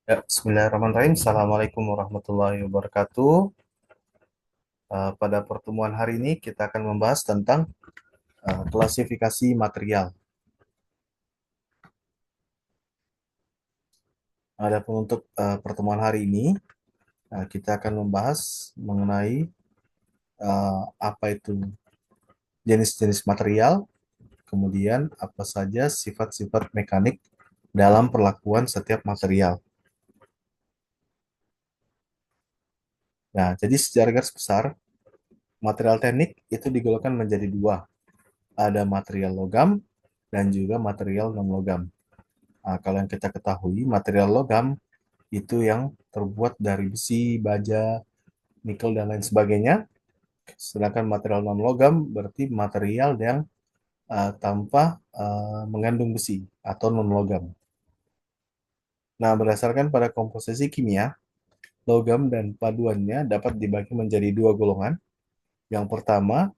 Ya, Bismillahirrahmanirrahim. Assalamualaikum warahmatullahi wabarakatuh. Pada pertemuan hari ini kita akan membahas tentang klasifikasi material. Adapun untuk pertemuan hari ini, kita akan membahas mengenai apa itu jenis-jenis material, kemudian apa saja sifat-sifat mekanik dalam perlakuan setiap material. Nah, jadi secara garis besar, material teknik itu digolongkan menjadi dua. Ada material logam dan juga material non-logam. Nah, kalau yang kita ketahui, material logam itu yang terbuat dari besi, baja, nikel, dan lain sebagainya. Sedangkan material non-logam berarti material yang tanpa mengandung besi atau non-logam. Nah, berdasarkan pada komposisi kimia, logam dan paduannya dapat dibagi menjadi dua golongan. Yang pertama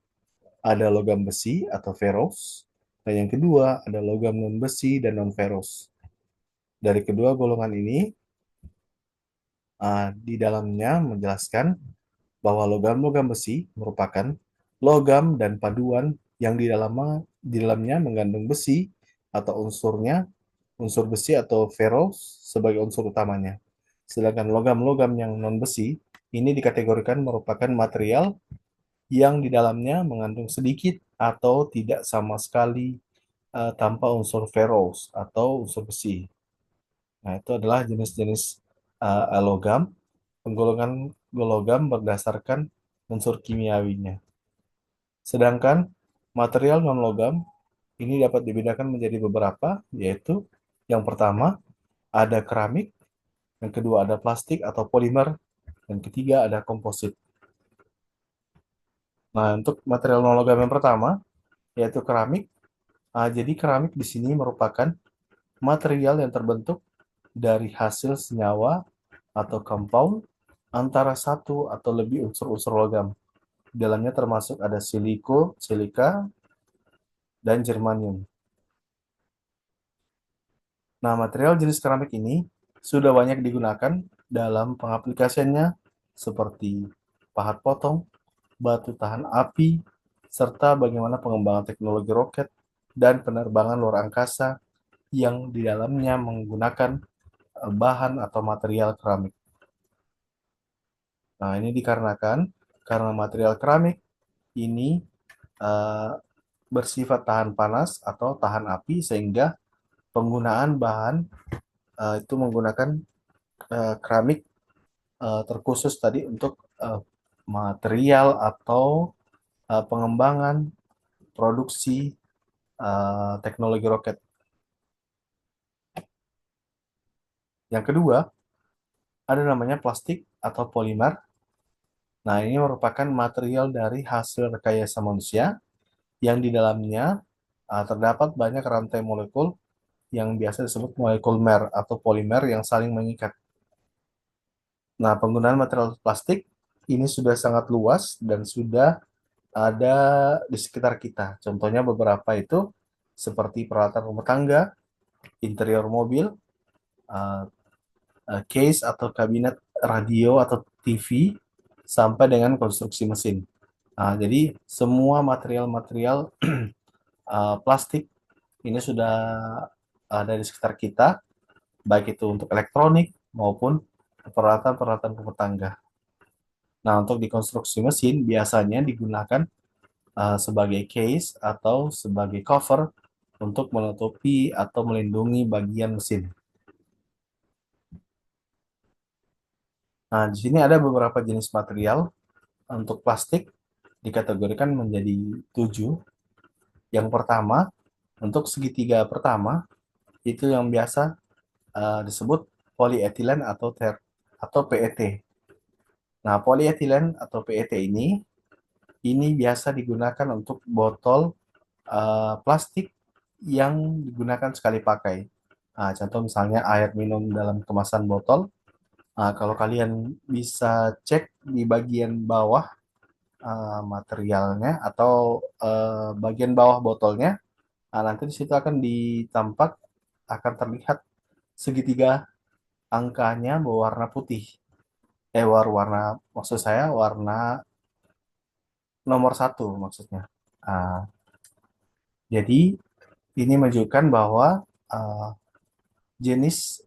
ada logam besi atau ferrous, dan yang kedua ada logam non-besi dan non-ferrous. Dari kedua golongan ini, di dalamnya menjelaskan bahwa logam-logam besi merupakan logam dan paduan yang di dalamnya mengandung besi atau unsur besi atau ferrous sebagai unsur utamanya. Sedangkan logam-logam yang non-besi ini dikategorikan merupakan material yang di dalamnya mengandung sedikit atau tidak sama sekali tanpa unsur ferrous atau unsur besi. Nah, itu adalah jenis-jenis logam. Penggolongan logam berdasarkan unsur kimiawinya. Sedangkan material non-logam ini dapat dibedakan menjadi beberapa, yaitu yang pertama ada keramik, yang kedua ada plastik atau polimer, dan ketiga ada komposit. Nah, untuk material non-logam yang pertama, yaitu keramik. Jadi keramik di sini merupakan material yang terbentuk dari hasil senyawa atau compound antara satu atau lebih unsur-unsur logam. Di dalamnya termasuk ada silika, dan germanium. Nah, material jenis keramik ini sudah banyak digunakan dalam pengaplikasiannya seperti pahat potong, batu tahan api, serta bagaimana pengembangan teknologi roket dan penerbangan luar angkasa yang di dalamnya menggunakan bahan atau material keramik. Nah, ini dikarenakan karena material keramik ini uh, bersifat tahan panas atau tahan api sehingga penggunaan bahan itu menggunakan keramik terkhusus tadi untuk material atau pengembangan produksi teknologi roket. Yang kedua, ada namanya plastik atau polimer. Nah, ini merupakan material dari hasil rekayasa manusia yang di dalamnya terdapat banyak rantai molekul yang biasa disebut molekul mer atau polimer yang saling mengikat. Nah, penggunaan material plastik ini sudah sangat luas dan sudah ada di sekitar kita. Contohnya beberapa itu seperti peralatan rumah tangga, interior mobil, uh, case atau kabinet radio atau TV, sampai dengan konstruksi mesin. Jadi semua material-material plastik ini sudah ada di sekitar kita, baik itu untuk elektronik maupun peralatan-peralatan rumah tangga. Nah, untuk di konstruksi mesin biasanya digunakan sebagai case atau sebagai cover untuk menutupi atau melindungi bagian mesin. Nah, di sini ada beberapa jenis material untuk plastik dikategorikan menjadi 7. Yang pertama, untuk segitiga pertama itu yang biasa disebut polyethylene atau PET. Nah, polyethylene atau PET ini biasa digunakan untuk botol plastik yang digunakan sekali pakai. Contoh misalnya air minum dalam kemasan botol. Kalau kalian bisa cek di bagian bawah materialnya atau bagian bawah botolnya, nanti di situ akan ditampak akan terlihat segitiga angkanya berwarna putih. Warna, maksud saya warna nomor satu maksudnya. Ah, jadi ini menunjukkan bahwa ah, jenis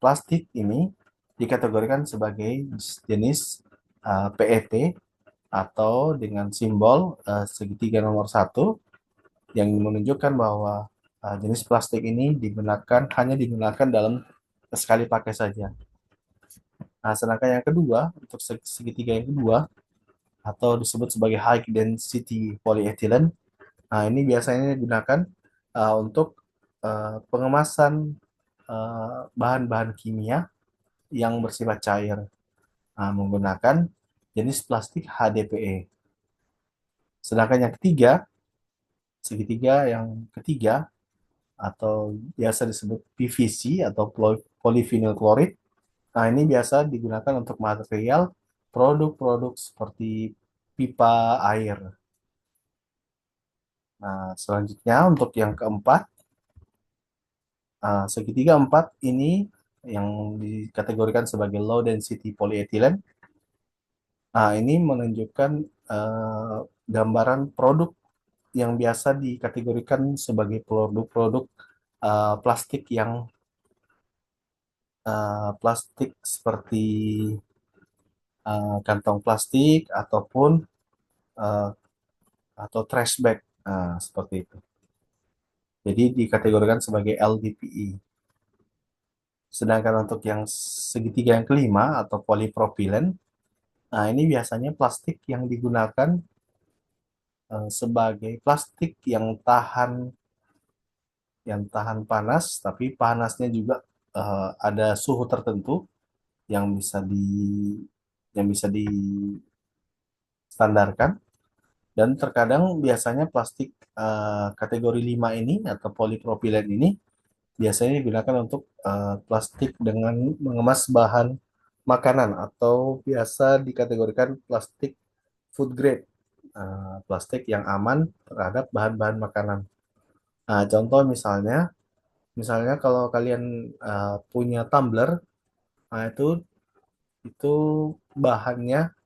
plastik ini dikategorikan sebagai jenis PET atau dengan simbol segitiga nomor satu yang menunjukkan bahwa jenis plastik ini hanya digunakan dalam sekali pakai saja. Nah, sedangkan yang kedua, untuk segitiga yang kedua, atau disebut sebagai high density polyethylene, nah ini biasanya digunakan untuk pengemasan bahan-bahan kimia yang bersifat cair, menggunakan jenis plastik HDPE. Sedangkan yang ketiga, segitiga yang ketiga, atau biasa disebut PVC atau polyvinyl chloride. Nah, ini biasa digunakan untuk material produk-produk seperti pipa air. Nah, selanjutnya untuk yang keempat, segitiga empat ini yang dikategorikan sebagai low density polyethylene. Nah, ini menunjukkan eh, gambaran produk yang biasa dikategorikan sebagai produk-produk plastik yang plastik seperti kantong plastik ataupun uh, atau trash bag, seperti itu. Jadi dikategorikan sebagai LDPE. Sedangkan untuk yang segitiga yang kelima atau polipropilen, nah ini biasanya plastik yang digunakan sebagai plastik yang tahan panas, tapi panasnya juga ada suhu tertentu yang bisa di yang bisa distandarkan. Dan terkadang biasanya plastik kategori 5 ini atau polipropilen ini biasanya digunakan untuk plastik dengan mengemas bahan makanan atau biasa dikategorikan plastik food grade, plastik yang aman terhadap bahan-bahan makanan. Nah, contoh misalnya kalau kalian punya tumbler, nah itu bahannya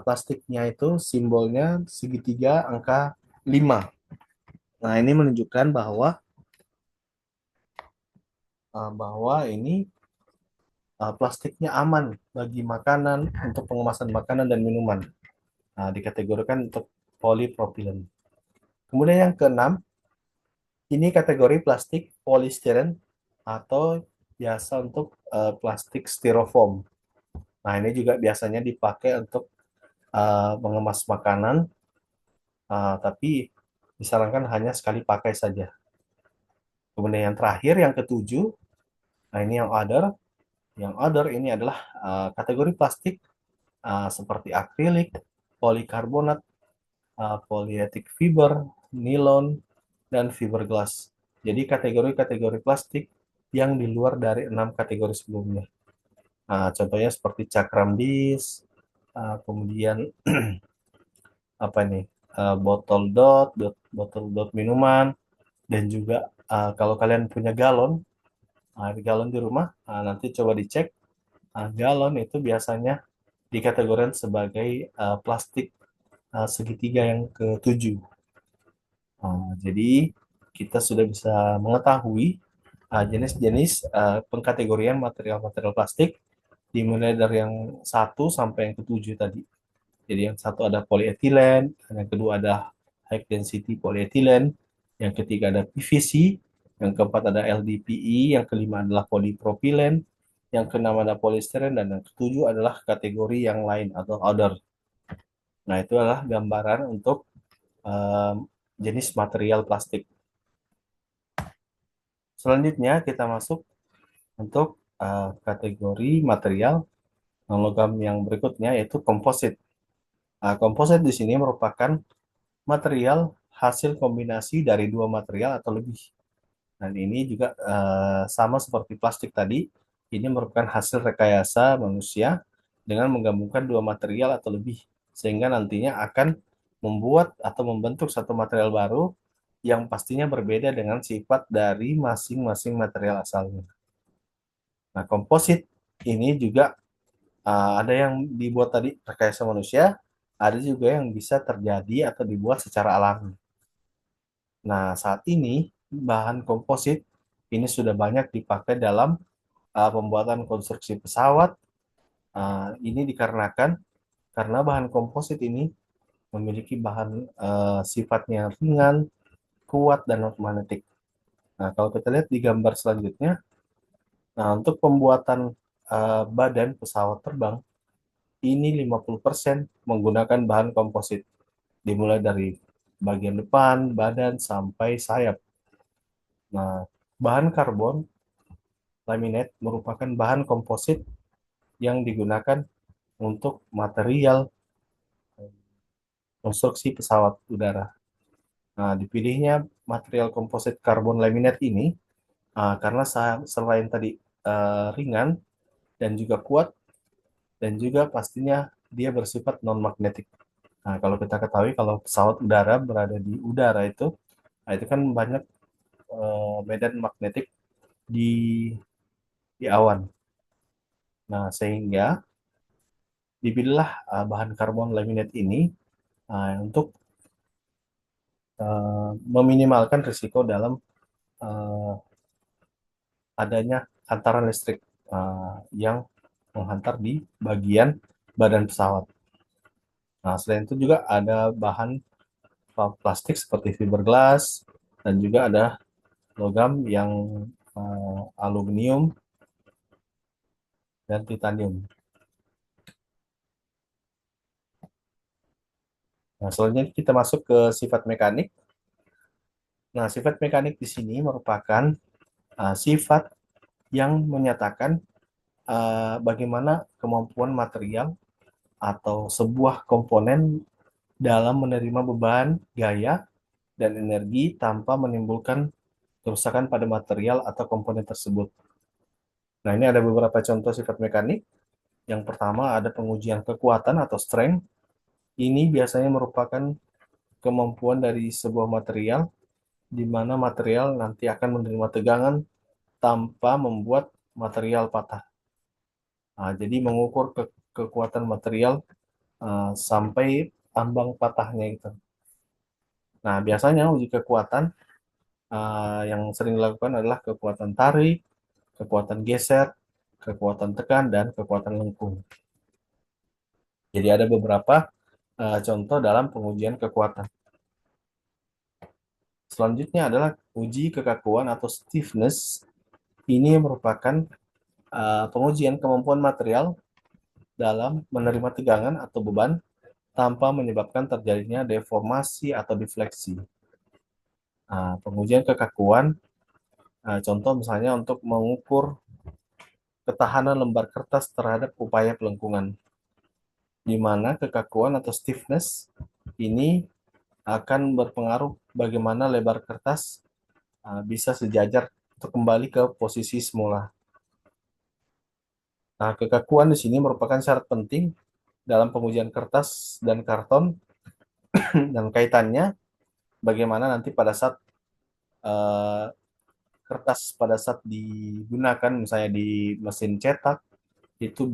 plastiknya itu simbolnya segitiga angka 5. Nah, ini menunjukkan bahwa ini plastiknya aman bagi makanan, untuk pengemasan makanan dan minuman. Nah, dikategorikan untuk polypropylene. Kemudian yang keenam, ini kategori plastik polystyrene atau biasa untuk plastik styrofoam. Nah, ini juga biasanya dipakai untuk mengemas makanan, tapi disarankan hanya sekali pakai saja. Kemudian yang terakhir, yang ketujuh, nah ini yang other. Yang other ini adalah kategori plastik seperti akrilik, polikarbonat, polyetik fiber, nilon, dan fiberglass. Jadi kategori-kategori plastik yang di luar dari 6 kategori sebelumnya. Contohnya seperti cakram dis, kemudian apa nih, botol dot minuman, dan juga kalau kalian punya galon, galon di rumah, nanti coba dicek, galon itu biasanya dikategorikan sebagai plastik segitiga yang ketujuh. Jadi kita sudah bisa mengetahui jenis-jenis pengkategorian material-material plastik dimulai dari yang satu sampai yang ketujuh tadi. Jadi yang satu ada polyethylene, yang kedua ada high density polyethylene, yang ketiga ada PVC, yang keempat ada LDPE, yang kelima adalah polypropylene, yang keenam ada polystyrene, dan yang ketujuh adalah kategori yang lain atau other. Nah, itu adalah gambaran untuk um, jenis material plastik. Selanjutnya kita masuk untuk kategori material non-logam yang berikutnya, yaitu komposit. Komposit di sini merupakan material hasil kombinasi dari dua material atau lebih. Dan ini juga sama seperti plastik tadi, ini merupakan hasil rekayasa manusia dengan menggabungkan dua material atau lebih, sehingga nantinya akan membuat atau membentuk satu material baru yang pastinya berbeda dengan sifat dari masing-masing material asalnya. Nah, komposit ini juga ada yang dibuat tadi rekayasa manusia, ada juga yang bisa terjadi atau dibuat secara alami. Nah, saat ini bahan komposit ini sudah banyak dipakai dalam pembuatan konstruksi pesawat. Ini dikarenakan karena bahan komposit ini memiliki bahan sifatnya ringan, kuat, dan non magnetik. Nah, kalau kita lihat di gambar selanjutnya, nah untuk pembuatan badan pesawat terbang ini 50% menggunakan bahan komposit, dimulai dari bagian depan, badan, sampai sayap. Nah, bahan karbon laminate merupakan bahan komposit yang digunakan untuk material konstruksi pesawat udara. Nah, dipilihnya material komposit karbon laminate ini karena selain tadi ringan dan juga kuat dan juga pastinya dia bersifat non magnetik. Nah, kalau kita ketahui kalau pesawat udara berada di udara itu, nah itu kan banyak medan magnetik di awan. Nah, sehingga dipilihlah bahan karbon laminate ini untuk meminimalkan risiko dalam uh, adanya hantaran listrik yang menghantar di bagian badan pesawat. Nah, selain itu juga ada bahan plastik seperti fiberglass dan juga ada logam yang aluminium dan titanium. Nah, selanjutnya kita masuk ke sifat mekanik. Nah, sifat mekanik di sini merupakan sifat yang menyatakan bagaimana kemampuan material atau sebuah komponen dalam menerima beban, gaya, dan energi tanpa menimbulkan kerusakan pada material atau komponen tersebut. Nah, ini ada beberapa contoh sifat mekanik. Yang pertama ada pengujian kekuatan atau strength. Ini biasanya merupakan kemampuan dari sebuah material di mana material nanti akan menerima tegangan tanpa membuat material patah. Nah, jadi mengukur kekuatan material sampai ambang patahnya itu. Nah, biasanya uji kekuatan yang sering dilakukan adalah kekuatan tarik, kekuatan geser, kekuatan tekan, dan kekuatan lengkung. Jadi ada beberapa contoh dalam pengujian kekuatan. Selanjutnya adalah uji kekakuan atau stiffness. Ini merupakan pengujian kemampuan material dalam menerima tegangan atau beban tanpa menyebabkan terjadinya deformasi atau defleksi. Pengujian kekakuan, contoh misalnya untuk mengukur ketahanan lembar kertas terhadap upaya pelengkungan, di mana kekakuan atau stiffness ini akan berpengaruh bagaimana lebar kertas bisa sejajar untuk kembali ke posisi semula. Nah, kekakuan di sini merupakan syarat penting dalam pengujian kertas dan karton dan kaitannya bagaimana nanti pada saat uh, kertas pada saat digunakan misalnya di mesin cetak itu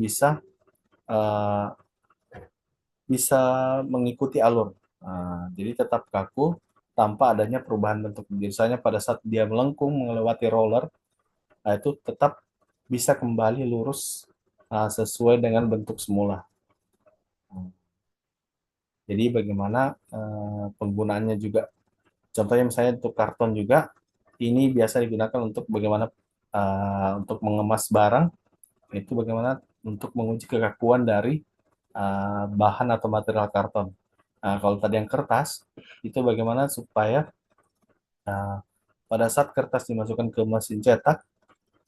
uh, bisa mengikuti alur. Jadi tetap kaku tanpa adanya perubahan bentuk. Misalnya pada saat dia melengkung melewati roller, itu tetap bisa kembali lurus sesuai dengan bentuk semula. Jadi bagaimana penggunaannya juga. Contohnya misalnya untuk karton juga, ini biasa digunakan untuk bagaimana untuk mengemas barang, itu bagaimana untuk menguji kekakuan dari bahan atau material karton. Nah, kalau tadi yang kertas, itu bagaimana supaya uh, pada saat kertas dimasukkan ke mesin cetak,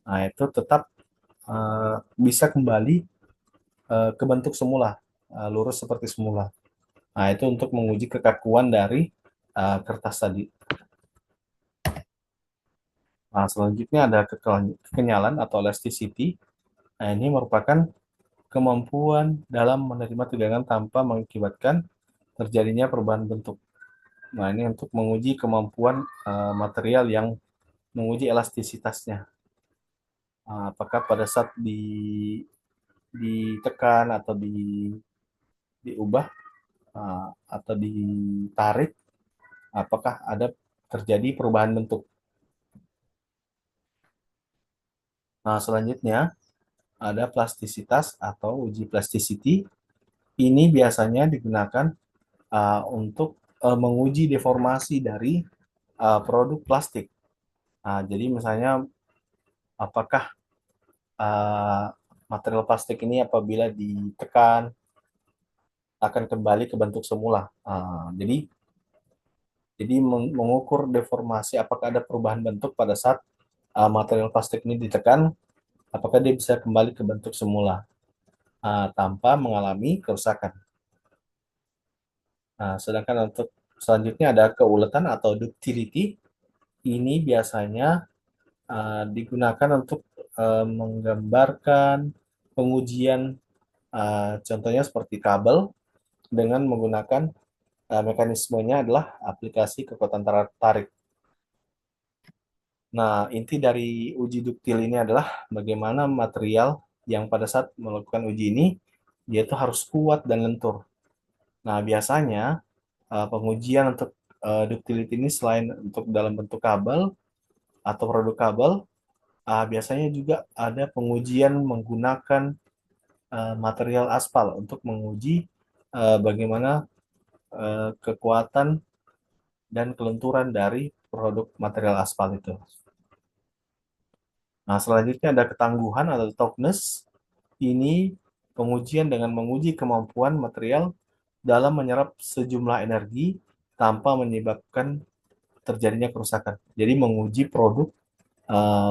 nah itu tetap bisa kembali ke bentuk semula, lurus seperti semula. Nah, itu untuk menguji kekakuan dari kertas tadi. Nah, selanjutnya ada kekenyalan atau elasticity. Nah, ini merupakan kemampuan dalam menerima tegangan tanpa mengakibatkan terjadinya perubahan bentuk. Nah, ini untuk menguji kemampuan material yang menguji elastisitasnya. Apakah pada saat ditekan atau diubah atau ditarik, apakah ada terjadi perubahan bentuk. Nah, selanjutnya ada plastisitas atau uji plasticity. Ini biasanya digunakan untuk menguji deformasi dari produk plastik. Jadi misalnya apakah uh, material plastik ini apabila ditekan akan kembali ke bentuk semula. Jadi mengukur deformasi apakah ada perubahan bentuk pada saat material plastik ini ditekan, apakah dia bisa kembali ke bentuk semula tanpa mengalami kerusakan. Nah, sedangkan untuk selanjutnya ada keuletan atau ductility. Ini biasanya digunakan untuk menggambarkan pengujian, contohnya seperti kabel dengan menggunakan mekanismenya adalah aplikasi kekuatan tarik. Nah, inti dari uji duktil ini adalah bagaimana material yang pada saat melakukan uji ini dia itu harus kuat dan lentur. Nah, biasanya pengujian untuk ductility ini selain untuk dalam bentuk kabel atau produk kabel, biasanya juga ada pengujian menggunakan material aspal untuk menguji bagaimana kekuatan dan kelenturan dari produk material aspal itu. Nah, selanjutnya ada ketangguhan atau toughness. Ini pengujian dengan menguji kemampuan material dalam menyerap sejumlah energi tanpa menyebabkan terjadinya kerusakan. Jadi menguji produk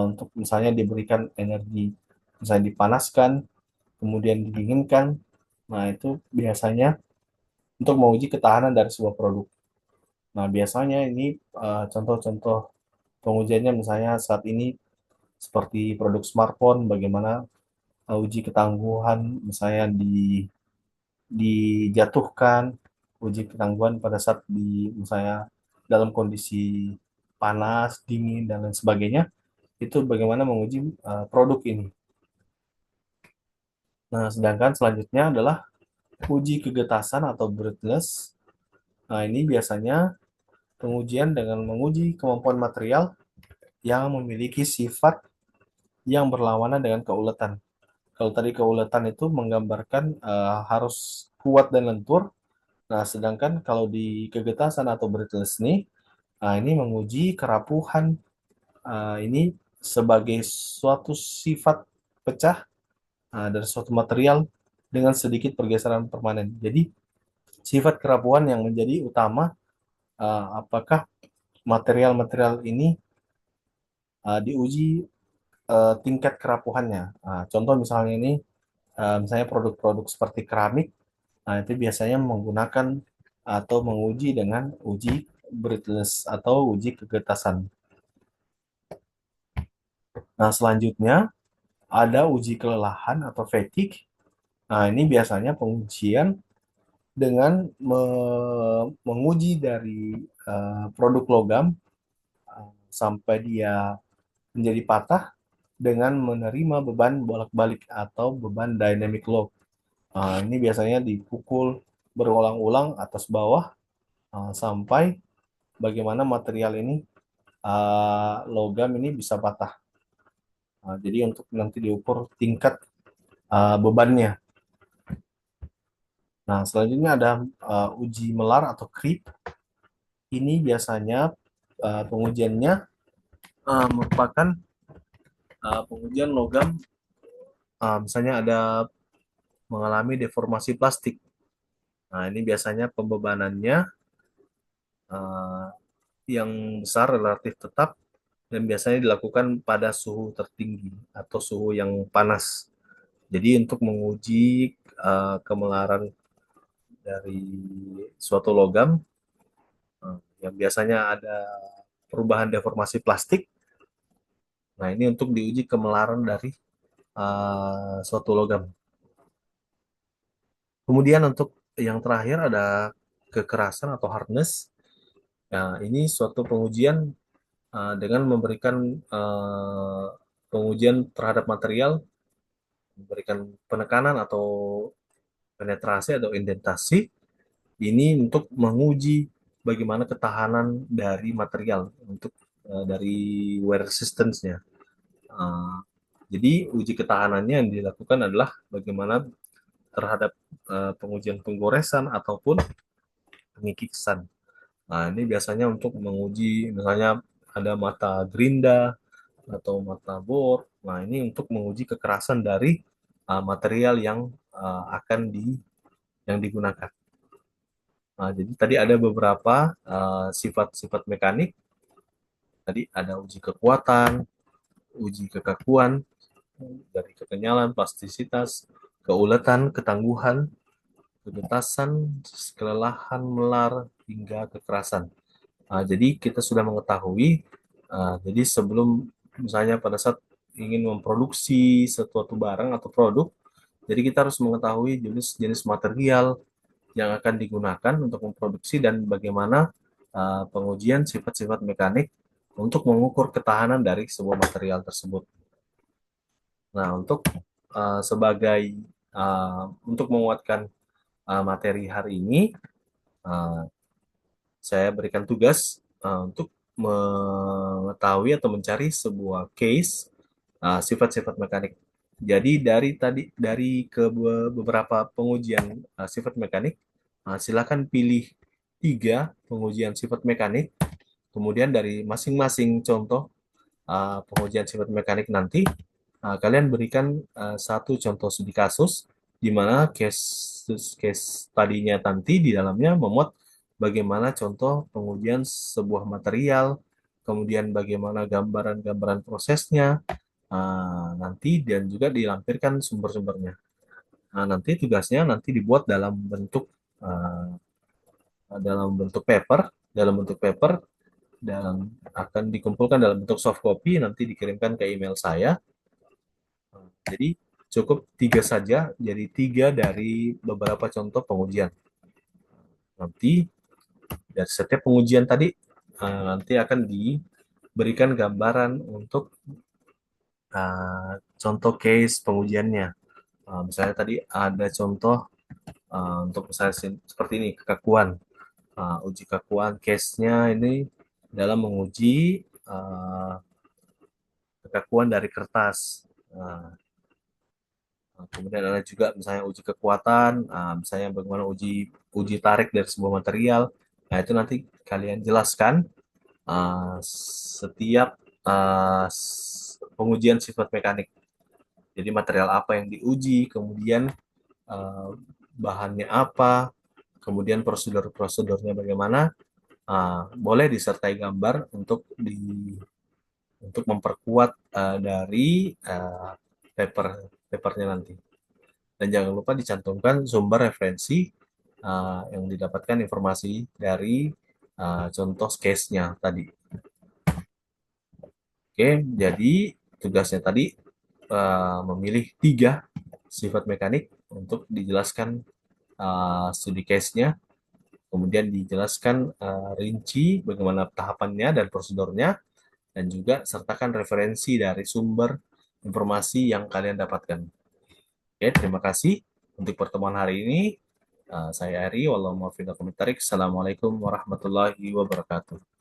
untuk misalnya diberikan energi, misalnya dipanaskan, kemudian didinginkan. Nah, itu biasanya untuk menguji ketahanan dari sebuah produk. Nah, biasanya ini contoh-contoh pengujiannya misalnya saat ini seperti produk smartphone, bagaimana uji ketangguhan misalnya dijatuhkan, uji ketangguhan pada saat misalnya dalam kondisi panas, dingin dan lain sebagainya, itu bagaimana menguji produk ini. Nah, sedangkan selanjutnya adalah uji kegetasan atau breathless. Nah, ini biasanya pengujian dengan menguji kemampuan material yang memiliki sifat yang berlawanan dengan keuletan. Kalau tadi keuletan itu menggambarkan harus kuat dan lentur. Nah, sedangkan kalau di kegetasan atau breathless ini menguji kerapuhan ini sebagai suatu sifat pecah dari suatu material dengan sedikit pergeseran permanen. Jadi, sifat kerapuhan yang menjadi utama, apakah material-material ini diuji tingkat kerapuhannya. Contoh misalnya ini, misalnya produk-produk seperti keramik, itu biasanya menggunakan atau menguji dengan uji breathless atau uji kegetasan. Nah, selanjutnya ada uji kelelahan atau fatigue. Nah, ini biasanya pengujian dengan menguji dari produk logam sampai dia menjadi patah dengan menerima beban bolak-balik atau beban dynamic load. Ini biasanya dipukul berulang-ulang atas bawah sampai bagaimana material ini logam ini bisa patah. Jadi untuk nanti diukur tingkat bebannya. Nah, selanjutnya ada uji melar atau creep. Ini biasanya pengujiannya merupakan pengujian logam, misalnya ada mengalami deformasi plastik. Nah, ini biasanya pembebanannya uh, yang besar relatif tetap dan biasanya dilakukan pada suhu tertinggi atau suhu yang panas. Jadi untuk menguji kemelaran dari suatu logam yang biasanya ada perubahan deformasi plastik. Nah, ini untuk diuji kemelaran dari suatu logam. Kemudian untuk yang terakhir ada kekerasan atau hardness. Nah, ini suatu pengujian dengan memberikan pengujian terhadap material, memberikan penekanan atau penetrasi atau indentasi, ini untuk menguji bagaimana ketahanan dari material untuk dari wear resistance-nya. Uh, jadi uji ketahanannya yang dilakukan adalah bagaimana terhadap pengujian penggoresan ataupun pengikisan. Nah, ini biasanya untuk menguji misalnya ada mata gerinda atau mata bor. Nah, ini untuk menguji kekerasan dari material yang akan yang digunakan. Nah, jadi tadi ada beberapa sifat-sifat mekanik. Tadi ada uji kekuatan, uji kekakuan, dari kekenyalan, plastisitas, keuletan, ketangguhan, kegetasan, kelelahan, melar, hingga kekerasan. Jadi kita sudah mengetahui, jadi sebelum misalnya pada saat ingin memproduksi suatu barang atau produk, jadi kita harus mengetahui jenis-jenis material yang akan digunakan untuk memproduksi dan bagaimana pengujian sifat-sifat mekanik untuk mengukur ketahanan dari sebuah material tersebut. Nah, sebagai untuk menguatkan materi hari ini, uh, saya berikan tugas untuk mengetahui atau mencari sebuah case sifat-sifat mekanik. Jadi dari beberapa pengujian sifat mekanik, silakan pilih 3 pengujian sifat mekanik. Kemudian dari masing-masing contoh pengujian sifat mekanik nanti, kalian berikan 1 contoh studi kasus di mana case tadinya nanti di dalamnya memuat bagaimana contoh pengujian sebuah material, kemudian bagaimana gambaran-gambaran prosesnya, nanti dan juga dilampirkan sumber-sumbernya. Nah, nanti tugasnya nanti dibuat dalam bentuk paper dan akan dikumpulkan dalam bentuk soft copy, nanti dikirimkan ke email saya. Jadi cukup 3 saja, jadi 3 dari beberapa contoh pengujian. Nanti dari setiap pengujian tadi nanti akan diberikan gambaran untuk contoh case pengujiannya. Misalnya tadi ada contoh untuk misalnya seperti ini, kekakuan. Uji kekakuan case-nya ini dalam menguji kekakuan dari kertas. Kemudian ada juga misalnya uji kekuatan, misalnya bagaimana uji uji tarik dari sebuah material. Nah, itu nanti kalian jelaskan setiap pengujian sifat mekanik. Jadi material apa yang diuji, kemudian bahannya apa, kemudian prosedur-prosedurnya bagaimana. Boleh disertai gambar untuk memperkuat dari papernya nanti. Dan jangan lupa dicantumkan sumber referensi yang didapatkan informasi dari contoh case-nya tadi. Oke, jadi tugasnya tadi memilih 3 sifat mekanik untuk dijelaskan studi case-nya, kemudian dijelaskan rinci bagaimana tahapannya dan prosedurnya, dan juga sertakan referensi dari sumber informasi yang kalian dapatkan. Oke, terima kasih untuk pertemuan hari ini. Saya Ari, wallahualam. Assalamualaikum warahmatullahi wabarakatuh.